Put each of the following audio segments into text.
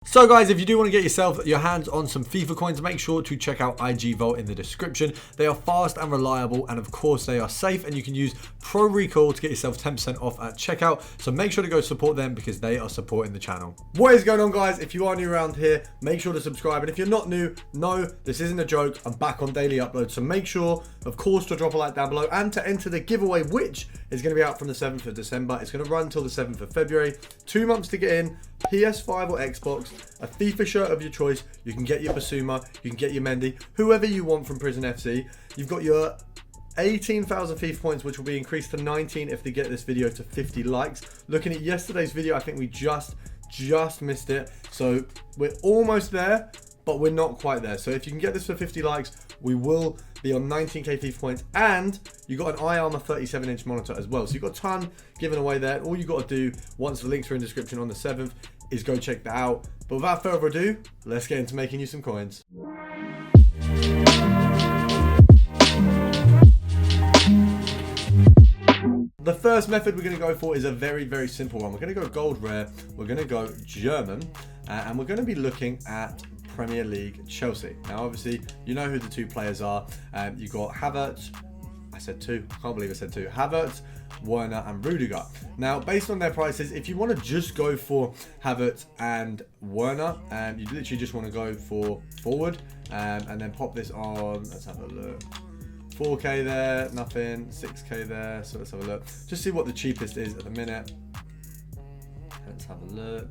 So guys, if you do want to get yourself your hands on some FIFA coins, make sure to check out IG Vault in the description. They are fast and reliable, and of course they are safe, and you can use Pro Recall to get yourself 10% off at checkout. So make sure to go support them because they are supporting the channel. What is going on, guys? If you are new around here, make sure to subscribe. And if you're not new, no, this isn't a joke. I'm back on daily uploads. So make sure, of course, to drop a like down below and to enter the giveaway, which is going to be out from the 7th of December. It's going to run till the 7th of February. 2 months to get in. PS5 or Xbox, a FIFA shirt of your choice. You can get your Basuma, you can get your Mendy, whoever you want from Prison FC. You've got your 18,000 FIFA points, which will be increased to 19 if they get this video to 50 likes. Looking at yesterday's video, I think we just missed it. So we're almost there, but we're not quite there. So if you can get this for 50 likes, we will be on 19k FIFA points, and you got an iArmor 37-inch monitor as well. So you've got a ton given away there. All you got to do, once the links are in the description on the 7th, is go check that out. But without further ado, let's get into making you some coins. The first method we're going to go for is a very, very simple one. We're going to go gold rare, we're going to go German, and we're going to be looking at Premier League Chelsea. Now obviously you know who the two players are. You got Havertz, I said two, I can't believe I said two, Havertz, Werner and Rudiger. Now based on their prices, if you want to just go for Havertz and Werner, you literally just want to go for forward, and then pop this on. Let's have a look. 4k there, nothing. 6k there, so let's have a look, just see what the cheapest is at the minute. Let's have a look.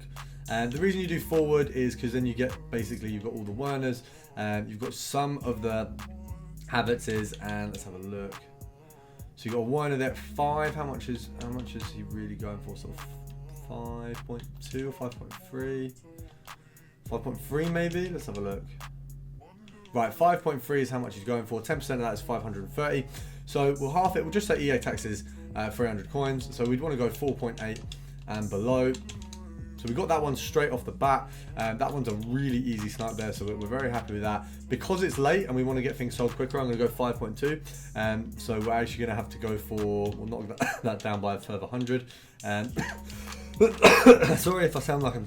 And the reason you do forward is because then you get, basically you've got all the Werners, and you've got some of the Havertzes, and let's have a look. So you got a Werner there at 5. How much is he really going for? Sort of 5.2 or 5.3? 5.3 maybe? Let's have a look. Right, 5.3 is how much he's going for. 10% of that is 530. So we'll half it. We'll just say EA taxes 300 coins. So we'd want to go 4.8 and below. So we got that one straight off the bat. That one's a really easy snipe there, so we're very happy with that. Because it's late and we want to get things sold quicker, I'm going to go 5.2. So we're actually going to have to go for, we'll knock that down by a further 100. Sorry if I sound like I'm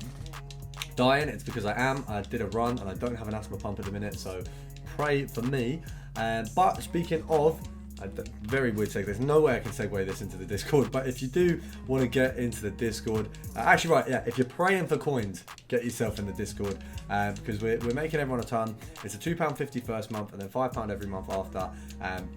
dying, it's because I am. I did a run and I don't have an asthma pump at the minute, so pray for me. But speaking of, very weird segue. There's no way I can segue this into the Discord, but if you do want to get into the Discord, actually right, yeah, if you're praying for coins, get yourself in the Discord, because we're making everyone a ton. It's a £2.50 first month and then £5 every month after.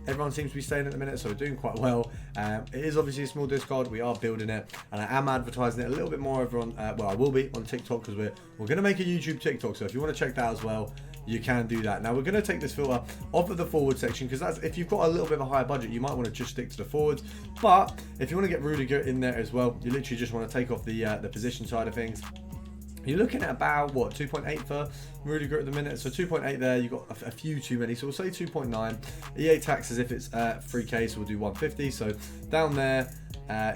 Everyone seems to be staying at the minute, so we're doing quite well. It is obviously a small Discord, we are building it, and I am advertising it a little bit more over on, well, I will be on TikTok, because we're going to make a YouTube TikTok, so if you want to check that as well, you can do that. Now we're going to take this filter off of the forward section, because that's, if you've got a little bit of a higher budget, you might want to just stick to the forwards. But if you want to get Rudiger in there as well, you literally just want to take off the position side of things. You're looking at about, what, 2.8 for Rudiger at the minute. So 2.8 there, you've got a few too many. So we'll say 2.9. EA taxes if it's 3k, so we'll do 150. So down there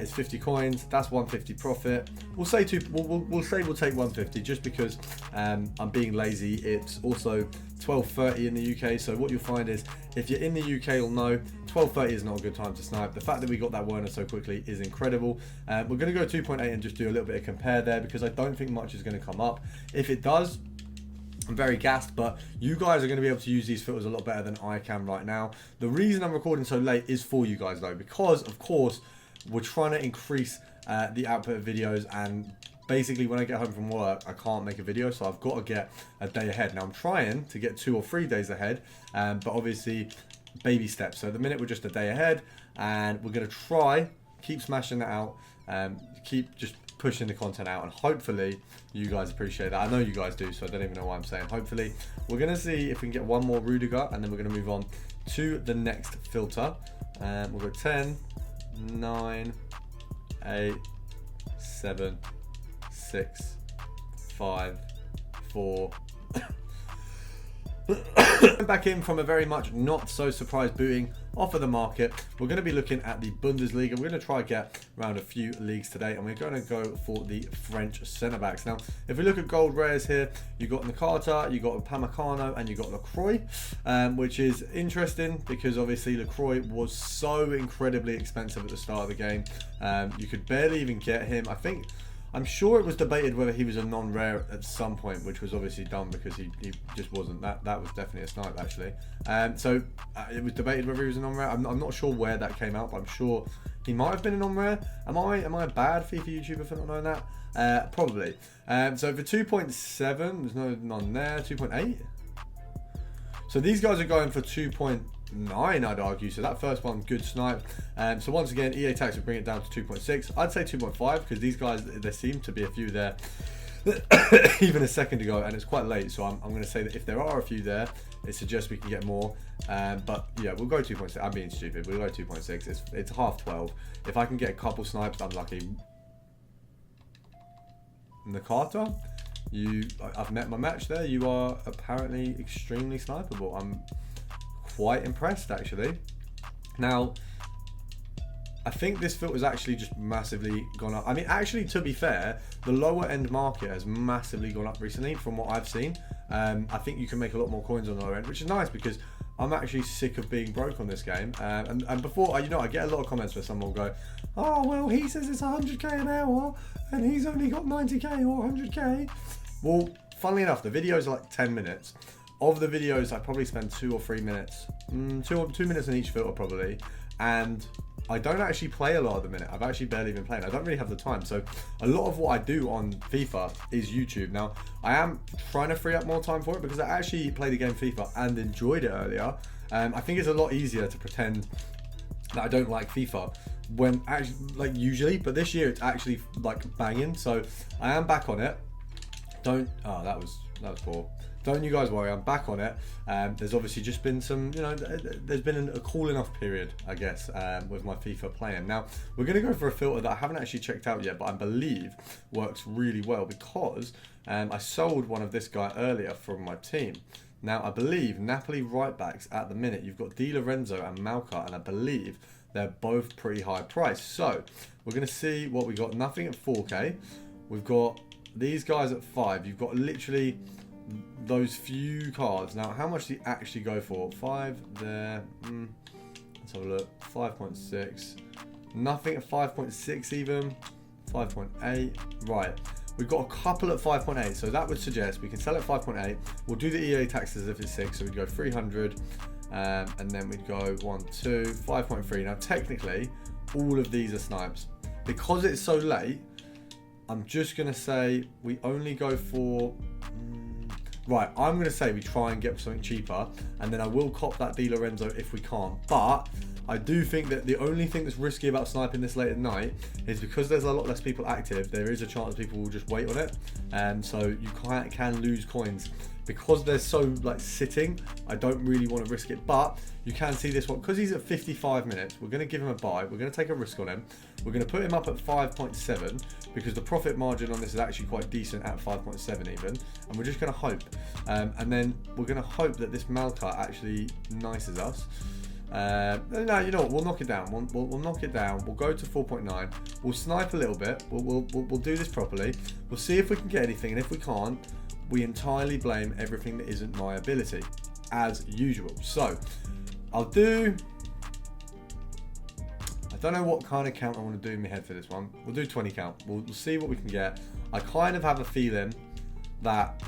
is 50 coins. That's 150 profit. We'll say we'll take 150 just because I'm being lazy. It's also 12:30 in the UK. So what you'll find is, if you're in the UK, you'll know 12:30 is not a good time to snipe. The fact that we got that Werner so quickly is incredible. We're going to go 2.8 and just do a little bit of compare there, because I don't think much is going to come up. If it does, I'm very gassed, but you guys are going to be able to use these filters a lot better than I can right now. The reason I'm recording so late is for you guys though, because of course we're trying to increase the output of videos, and basically when I get home from work I can't make a video, so I've got to get a day ahead. Now I'm trying to get 2 or 3 days ahead, but obviously baby steps. So at the minute we're just a day ahead, and we're going to try keep smashing that out, keep just pushing the content out, and hopefully you guys appreciate that. I know you guys do, so I don't even know why I'm saying hopefully. We're going to see if we can get one more Rudiger, and then we're going to move on to the next filter. We'll go 10, 9, 8, 7, 6, 5, 4. Back in from a very much not so surprised booting off of the market. We're going to be looking at the Bundesliga. We're going to try get around a few leagues today, and we're going to go for the French centre backs. Now if we look at gold rares here, you got Nakata, you got Pamecano, and you got Lacroix, which is interesting because obviously Lacroix was so incredibly expensive at the start of the game. You could barely even get him. I think I'm sure it was debated whether he was a non-rare at some point, which was obviously done because he just wasn't. That was definitely a snipe, actually. So it was debated whether he was a non-rare. I'm not sure where that came out, but I'm sure he might have been a non-rare. Am I a bad FIFA YouTuber for not knowing that? Probably. So for 2.7, there's none there. 2.8. So these guys are going for 2.9, I'd argue. So that first one, good snipe. So once again, EA Tax will bring it down to 2.6. I'd say 2.5 because these guys, there seem to be a few there even a second ago, and it's quite late. So I'm going to say that if there are a few there, it suggests we can get more. But yeah, we'll go 2.6. I'm being stupid. We'll go 2.6. It's 12:30. If I can get a couple snipes, I'm lucky. Nakata, I've met my match there. You are apparently extremely snipeable. I'm quite impressed, actually. Now, I think this filter's actually just massively gone up. I mean, actually, to be fair, the lower end market has massively gone up recently from what I've seen. I think you can make a lot more coins on the lower end, which is nice because I'm actually sick of being broke on this game. And before, I get a lot of comments where someone will go, oh, well, he says it's 100k an hour and he's only got 90k or 100k. Well, funnily enough, the videos are like 10 minutes. Of the videos, I probably spend 2 or 3 minutes, 2 minutes in each filter probably. And I don't actually play a lot at the minute. I've actually barely been playing. I don't really have the time. So a lot of what I do on FIFA is YouTube. Now, I am trying to free up more time for it because I actually played the game FIFA and enjoyed it earlier. I think it's a lot easier to pretend that I don't like FIFA when actually, like usually, but this year it's actually like banging. So I am back on it. That was poor. Don't you guys worry, I'm back on it. There's obviously just been some, there's been a cooling off period, I guess, with my FIFA playing. Now, we're going to go for a filter that I haven't actually checked out yet, but I believe works really well because I sold one of this guy earlier from my team. Now, I believe Napoli right backs at the minute, you've got Di Lorenzo and Malka, and I believe they're both pretty high price. So, we're going to see what we got. Nothing at 4K. We've got these guys at 5. You've got literally those few cards. Now, how much do you actually go for? 5 there. Let's have a look. 5.6. Nothing at 5.6 even. 5.8. Right. We've got a couple at 5.8. So that would suggest we can sell at 5.8. We'll do the EA taxes if it's 6. So we'd go 300. And then we'd go 1, 2, 5.3. Now, technically, all of these are snipes. Because it's so late, I'm just going to say we only go for... Right, I'm going to say we try and get something cheaper, and then I will cop that Di Lorenzo if we can't. But I do think that the only thing that's risky about sniping this late at night is because there's a lot less people active, there is a chance people will just wait on it. And so you can lose coins. Because they're so like sitting, I don't really want to risk it. But you can see this one, because he's at 55 minutes, we're going to give him a buy. We're going to take a risk on him. We're going to put him up at 5.7 because the profit margin on this is actually quite decent at 5.7 even. And we're just going to hope. And then we're going to hope that this Malka actually nices us. No, you know what? We'll knock it down. We'll knock it down. We'll go to 4.9. We'll snipe a little bit. We'll do this properly. We'll see if we can get anything. And if we can't, we entirely blame everything that isn't my ability, as usual. So, I don't know what kind of count I want to do in my head for this one. We'll do 20 count. We'll see what we can get. I kind of have a feeling that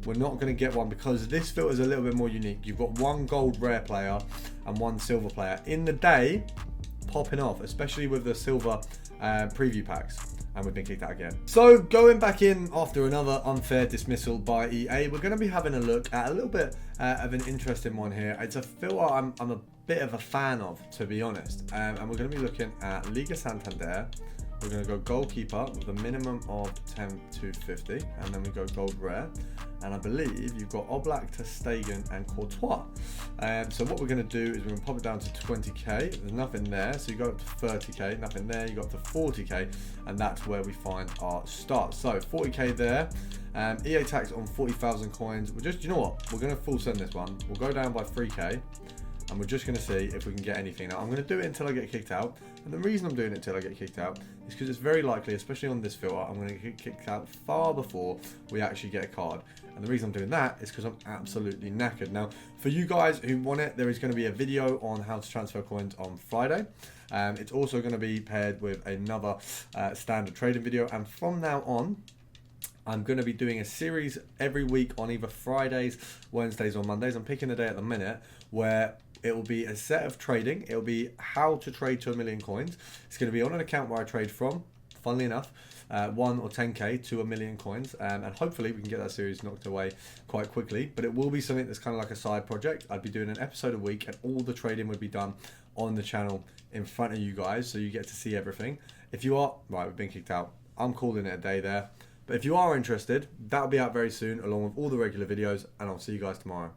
we're not going to get one because this filter is a little bit more unique. You've got one gold rare player and one silver player in the day popping off, especially with the silver preview packs. And we've been kicked out again. So going back in after another unfair dismissal by EA, we're going to be having a look at a little bit of an interesting one here. It's a filter I'm a bit of a fan of, to be honest. And we're going to be looking at Liga Santander. We're going to go goalkeeper with a minimum of 10 to 50, and then we go gold rare. And I believe you've got Oblak, ter Stegen, and Courtois. So what we're going to do is we're going to pop it down to 20k. There's nothing there, so you go up to 30k. Nothing there. You go up to 40k, and that's where we find our start. So 40k there. EA tax on 40,000 coins. We're just, you know what? We're going to full send this one. We'll go down by 3k. and we're just going to see if we can get anything. Now, I'm going to do it until I get kicked out, and the reason I'm doing it until I get kicked out is because it's very likely, especially on this filter, I'm going to get kicked out far before we actually get a card. And the reason I'm doing that is because I'm absolutely knackered. Now, for you guys who want it, there is going to be a video on how to transfer coins on Friday. It's also going to be paired with another standard trading video, and from now on, I'm going to be doing a series every week on either Fridays, Wednesdays, or Mondays. I'm picking a day at the minute where it will be a set of trading. It will be how to trade to 1 million coins. It's going to be on an account where I trade from, funnily enough, 1 or 10k to 1 million coins, and hopefully we can get that series knocked away quite quickly. But it will be something that's kind of like a side project. I'd be doing an episode a week, and all the trading would be done on the channel in front of you guys, so you get to see everything. If you are, right, we've been kicked out. I'm calling it a day there. But if you are interested, that'll be out very soon, along with all the regular videos, and I'll see you guys tomorrow.